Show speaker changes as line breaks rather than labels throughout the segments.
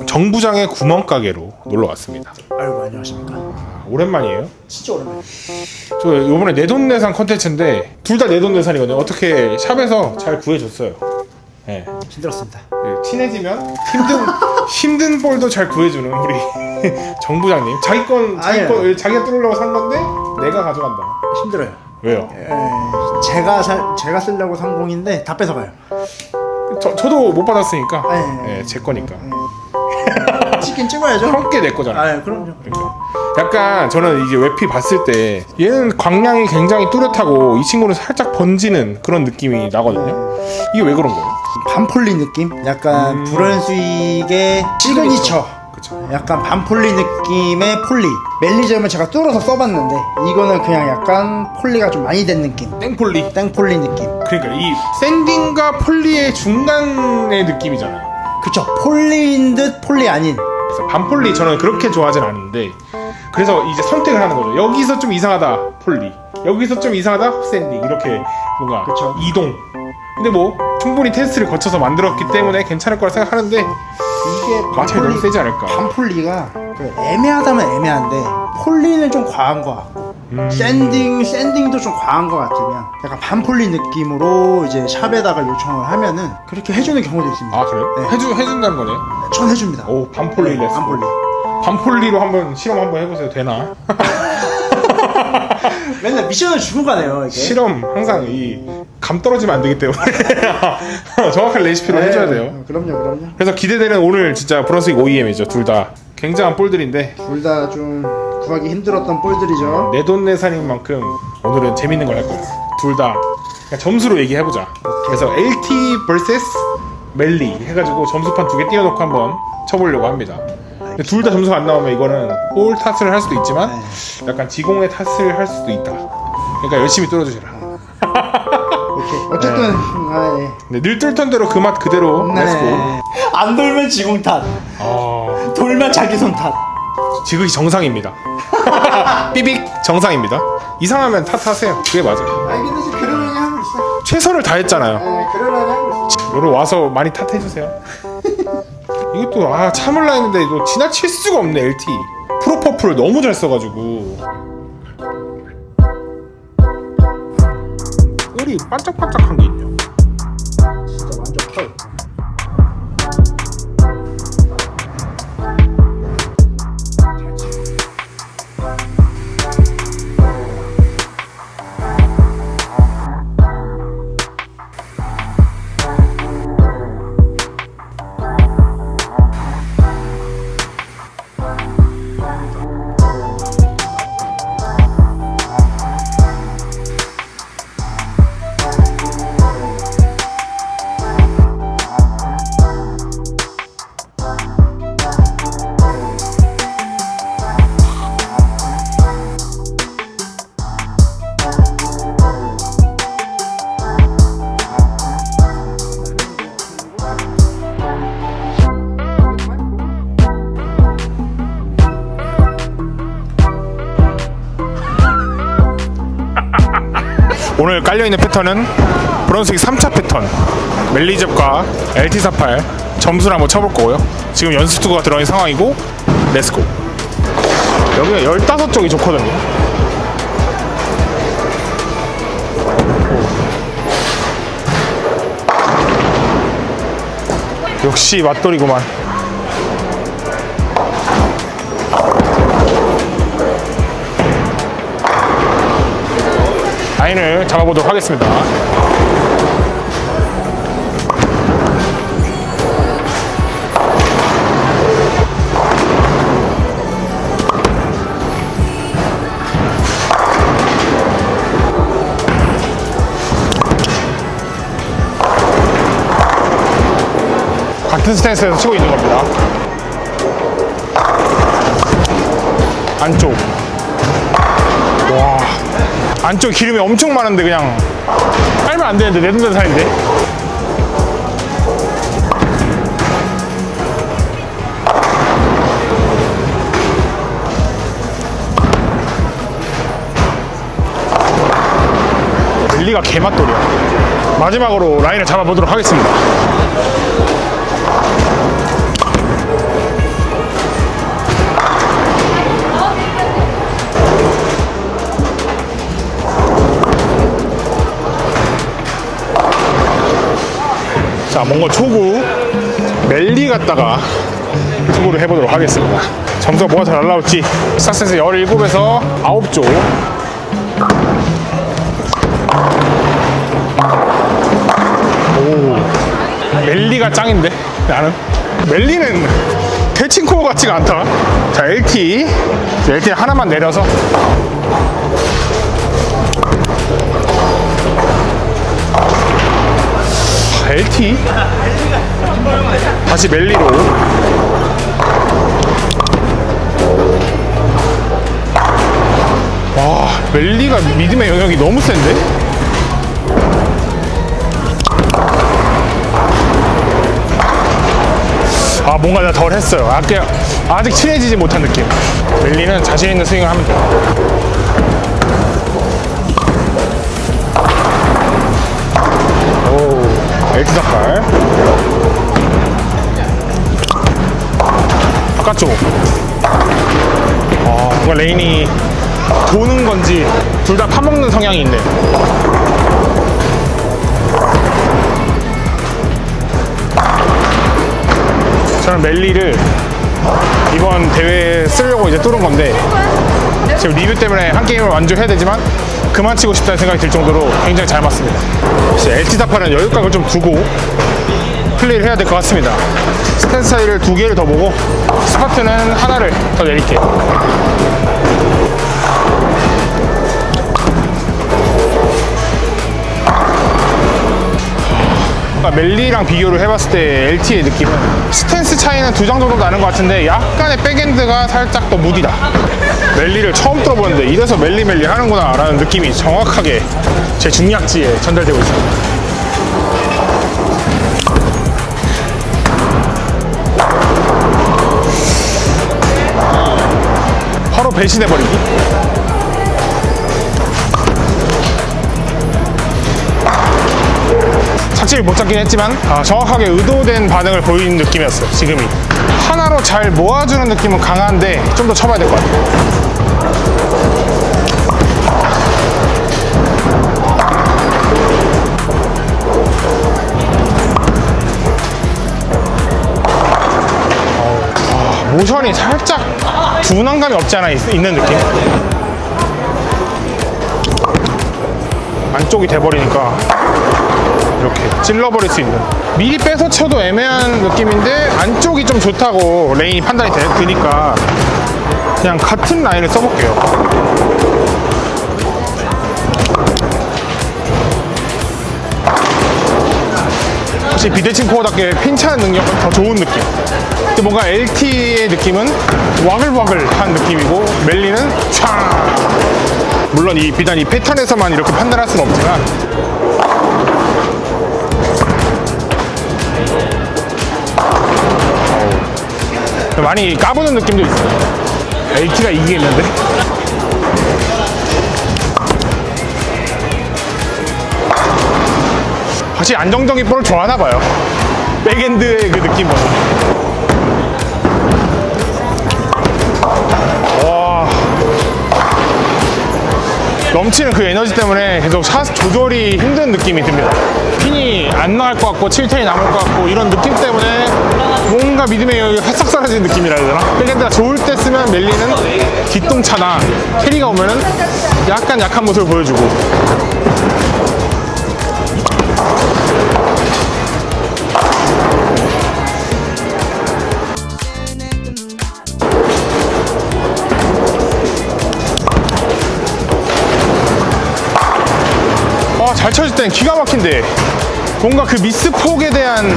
정부장의 구멍가게로 놀러 왔습니다.
아이고, 안녕하십니까.
오랜만이에요.
진짜 오랜만에.
저 요번에 내돈내산 컨텐츠인데 둘 다 내돈내산이거든요. 어떻게 샵에서 잘 구해줬어요. 네.
힘들었습니다.
친해지면 힘든 볼도 잘 구해주는 우리 정부장님. 자기가 뚫으려고 산 건데 내가 가져간다.
힘들어요.
왜요?
제가 쓰려고 산 공인데 다 뺏어가요.
저도 못 받았으니까.
네.
제 거니까.
찍긴 찍어야죠.
함께 내 거잖아.
그럼요.
그러니까. 약간 저는 이제 웹피 봤을 때 얘는 광량이 굉장히 뚜렷하고 이 친구는 살짝 번지는 그런 느낌이 나거든요. 이게 왜 그런 거예요?
반폴리 느낌? 약간 브런스윅의 시그니처.
그쵸.
약간 반폴리 느낌의 폴리. 멜리점을 제가 뚫어서 써봤는데 이거는 그냥 약간 폴리가 좀 많이 된 느낌.
땡폴리.
땡폴리 느낌.
그러니까 이 샌딩과 폴리의 중간의 느낌이잖아요.
그쵸. 폴리인 듯 폴리 아닌.
그래서 반폴리 저는 그렇게 좋아하진 않는데 그래서 이제 선택을 하는 거죠. 여기서 좀 이상하다 폴리, 여기서 좀 이상하다 샌딩, 이렇게 뭔가
그쵸.
이동. 근데 뭐 충분히 테스트를 거쳐서 만들었기 때문에 괜찮을 거라 생각하는데
이게
마찰이 너무 세지 않을까.
반폴리가 애매하다면 애매한데 폴리는 좀 과한 것 같고 샌딩도 좀 과한 것 같으면 약간 반폴리 느낌으로 이제 샵에다가 요청을 하면은 그렇게 해주는 경우도 있습니다.
아 그래요?
네.
해준다는 거네.
전 해줍니다.
오, 반폴리 레스.
반폴리.
반폴리로 한번 실험 한번 해보세요. 되나?
맨날 미션을 주고 가네요 이게.
실험 항상 이 감 떨어지면 안 되기 때문에 정확한 레시피로 해줘야 돼요.
그럼요.
그래서 기대되는 오늘 진짜 브런스윅 OEM이죠. 둘 다 굉장한 볼들인데
둘 다 좀 구하기 힘들었던 볼들이죠.
내돈내산인 만큼 오늘은 재밌는 걸 할 거예요. 둘 다 점수로 얘기해보자. 그래서 LT vs 멜리 해가지고 점수판 2개 띄워놓고 한번 쳐보려고 합니다. 둘 다 점수가 안 나오면 이거는 볼 탓을 할 수도 있지만 약간 지공의 탓을 할 수도 있다. 그러니까 열심히 뚫어주시라.
오케이. 어쨌든
네, 늘 뚫던 대로 그 맛 그대로 렛츠고.
안 돌면 지공 탓, 돌면 자기 손 탓.
지극히 정상입니다. 삐빅 정상입니다. 이상하면 탓하세요. 그게 맞아요.
아니 근데 지금 그러려니 하고 있어.
최선을 다했잖아요.
그러려니 하고 있어.
여러분 와서 많이 탓해주세요. 이것도 참을라 했는데 이거 지나칠 수가 없네. LT 프로퍼플을 너무 잘 써가지고 꿀이 반짝반짝한 게 있냐.
진짜 완전 커요.
오늘 깔려있는 패턴은 브런스윅 3차 패턴 멜리접과 LT48 점수를 한번 쳐볼 거고요. 지금 연습 투구가 들어있는 상황이고 렛츠고. 여기가 15쪽이 좋거든요. 역시 맛돌이구만. 라인을 잡아보도록 하겠습니다. 같은 스탠스에서 치고 있는 겁니다. 안쪽. 와, 안쪽 기름이 엄청 많은데 그냥 빨면 안 되는데 내 돈 되는 살인데. 멜리가 개맛돌이야. 마지막으로 라인을 잡아보도록 하겠습니다. 자, 뭔가 초구 멜리 갖다가 투구를 해보도록 하겠습니다. 점수가 뭐가 잘 날라올지. 스타센스 17에서 9조. 오, 멜리가 짱인데 나는. 멜리는 대칭코어 같지가 않다. 자, LT 하나만 내려서 LT 다시 멜리로. 와, 멜리가 미드의 영역이 너무 센데? 아, 뭔가 나 덜 했어요. 아직 친해지지 못한 느낌. 멜리는 자신 있는 스윙을 하면 돼요. LT 삭발. 바깥쪽. 뭔가 레인이 도는 건지 둘 다 파먹는 성향이 있네. 저는 멜리를 이번 대회에 쓰려고 이제 뚫은 건데, 지금 리뷰 때문에 한 게임을 완주해야 되지만 그만 치고 싶다는 생각이 들 정도로 굉장히 잘 맞습니다. LT 삭발은 여유각을 좀 두고 플레이를 해야 될 것 같습니다. 스탠스 사이를 2개를 더 보고 스파트는 하나를 더 내릴게요. 멜리랑 비교를 해봤을 때 LT의 느낌은 스탠스 차이는 2장 정도 나는 것 같은데 약간의 백엔드가 살짝 더 무디다. 멜리를 처음 들어보는데 이래서 멜리 하는구나 라는 느낌이 정확하게 제 중략지에 전달되고 있습니다. 바로 배신해버리기. 착지를 못 잡긴 했지만 정확하게 의도된 반응을 보이는 느낌이었어요. 지금이 하나로 잘 모아주는 느낌은 강한데 좀 더 쳐봐야 될 것 같아요. 모션이 살짝 둔한감이 없지 않아 있는 느낌. 안쪽이 돼버리니까 이렇게 찔러버릴 수 있는. 미리 빼서 쳐도 애매한 느낌인데 안쪽이 좀 좋다고 레인이 판단이 되니까 그냥 같은 라인을 써볼게요. 확실히 비대칭 코어답게 핀차는 능력은 더 좋은 느낌. 근데 뭔가 LT의 느낌은 와글와글한 느낌이고 멜리는 촤. 물론 비단 이 패턴에서만 이렇게 판단할 수는 없지만 많이 까부는 느낌도 있어요. LT가 이기겠는데? 확실히 안정적인 볼을 좋아하나봐요. 백엔드의 그 느낌보다. 와, 넘치는 그 에너지 때문에 계속 샷 조절이 힘든 느낌이 듭니다. 핀이 안 나갈 것 같고 7텐이 남을 것 같고 이런 느낌 때문에 뭔가 믿음의 여유가 싹 사라지는 느낌이라 해야 되나? 백엔드가 좋을 때 쓰면 멜리는 뒷동차나 캐리가 오면은 약간 약한 모습을 보여주고. 잘 쳐질 땐 기가 막힌데 뭔가 그 미스폭에 대한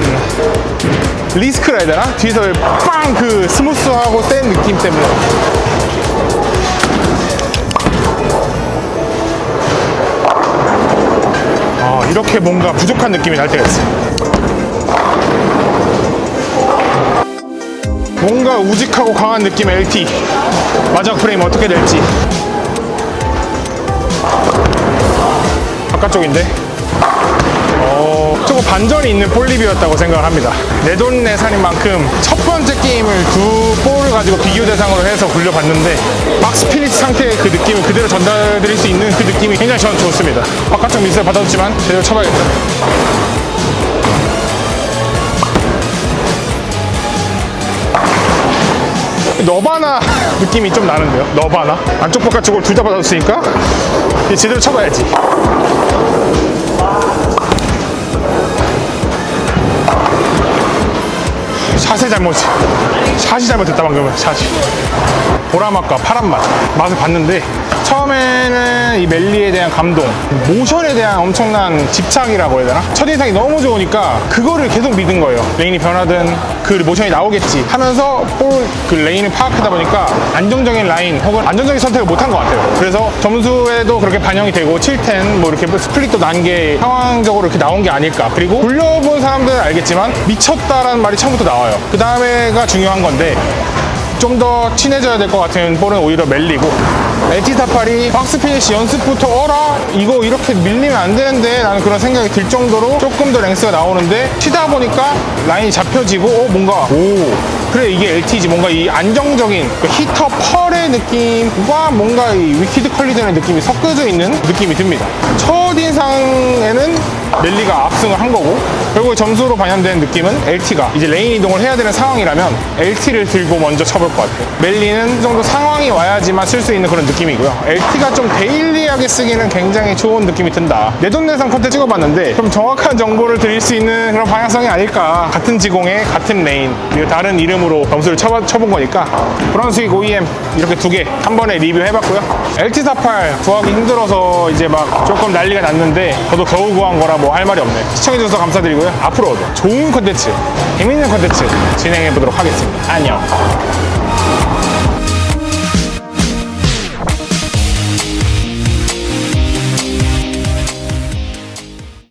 리스크라 해야 되나? 뒤에서 빵 그 스무스하고 센 느낌 때문에. 이렇게 뭔가 부족한 느낌이 날 때가 있어요. 뭔가 우직하고 강한 느낌의 LT. 마지막 프레임 어떻게 될지. 바깥쪽인데 조금 반전이 있는 폴리비였다고 생각을 합니다. 내돈내산인 만큼 첫 번째 게임을 두 볼을 가지고 비교 대상으로 해서 굴려봤는데 박스 피니시 상태의 그 느낌을 그대로 전달드릴 수 있는 그 느낌이 굉장히 저는 좋습니다. 바깥쪽 미스를 받아줬지만 제대로 쳐봐야겠다. 너바나 느낌이 좀 나는데요. 너바나 안쪽 바깥쪽을 둘 다 받아줬으니까 이제 제대로 쳐봐야지. 샷이 잘못했다 방금은. 샷이 보라맛과 파란맛 맛을 봤는데 처음에는 이 멜리에 대한 감동, 모션에 대한 엄청난 집착이라고 해야 되나? 첫인상이 너무 좋으니까 그거를 계속 믿은 거예요. 레인이 변하든 그 모션이 나오겠지 하면서 볼 그 레인을 파악하다 보니까 안정적인 라인 혹은 안정적인 선택을 못한 것 같아요. 그래서 점수에도 그렇게 반영이 되고 7-10 뭐 이렇게 스플릿도 난 게 상황적으로 이렇게 나온 게 아닐까. 그리고 굴려본 사람들은 알겠지만 미쳤다라는 말이 처음부터 나와요. 그 다음에가 중요한 건데 좀 더 친해져야 될 것 같은 볼은 오히려 멜리고, LT 사파리 박스 피니시 연습부터 이거 이렇게 밀리면 안 되는데 라는 그런 생각이 들 정도로 조금 더 랭스가 나오는데 치다 보니까 라인이 잡혀지고 뭔가 그래 이게 LT지. 뭔가 이 안정적인 그 히터 펄의 느낌과 뭔가 이 위키드 컬리전의 느낌이 섞여져 있는 느낌이 듭니다. 첫인상에는 멜리가 압승을 한 거고 결국에 점수로 반영된 느낌은 LT가 이제 레인 이동을 해야 되는 상황이라면 LT를 들고 먼저 쳐볼 것 같아요. 멜리는 이 정도 상황이 와야지만 쓸 수 있는 그런 느낌이고요. LT가 좀 데일리하게 쓰기는 굉장히 좋은 느낌이 든다. 내돈내산 컨텐츠 찍어봤는데 좀 정확한 정보를 드릴 수 있는 그런 방향성이 아닐까. 같은 지공에 같은 레인 그리고 다른 이름으로 점수를 쳐본 거니까 브런스윅 OEM 이렇게 두 개 한 번에 리뷰해봤고요. LT48 구하기 힘들어서 이제 막 조금 난리가 났는데 저도 겨우 구한 거라 뭐 할 말이 없네. 시청해주셔서 감사드리고요. 앞으로도 좋은 컨텐츠, 재밌는 컨텐츠 진행해보도록 하겠습니다. 안녕.